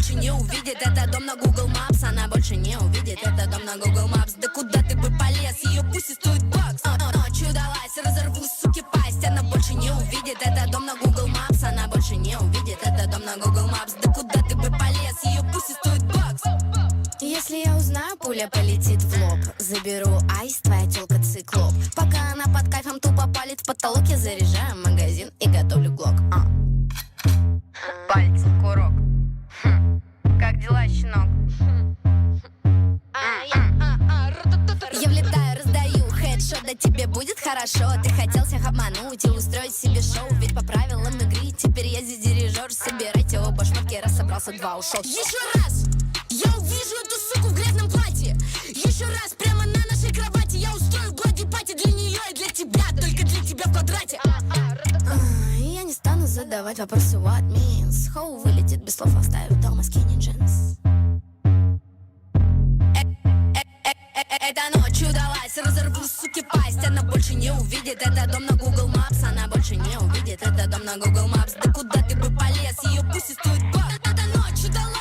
больше не увидит. Это дом на Google Maps, она больше не увидит. Это дом на Google Maps. Да куда ты бы полез, ее пусть и стоит бакс. Ночью далась, разорву, суки, пасть. Она больше не увидит. Это дом на Google Maps, она больше не увидит. Это дом на Google Maps. Да куда ты бы полез, ее пусть и стоит бакс. Если я узнаю, пуля полетит в лоб. Заберу айс, твоя тёлка циклоп. Пока она под кайфом тупо палит в потолок, я заряжаю магазин и готовлю глок. Пальцем курок. Как дела, щенок? Я влетаю, раздаю хедшот, да тебе будет хорошо. Ты хотел всех обмануть и устроить себе шоу. Ведь по правилам игры теперь я здесь дирижер. Собирайте оба шмотки, раз собрался, два ушел. Еще раз! Я увижу эту суку в грязном платье. Еще раз, прямо на нашей кровати. Я устрою блади-пати для нее и для тебя. Только для тебя в квадрате. Я не стану задавать вопросы what means. Хоу вылетит без слов, оставив дома skinny jeans. Эта ночь удалась, разорву, суки, пасть. Она больше не увидит. Это дом на Google Maps, она больше не увидит. Это дом на Google Maps. Да куда ты бы полез, ее пусть и стоит бак. Эта ночь удалась.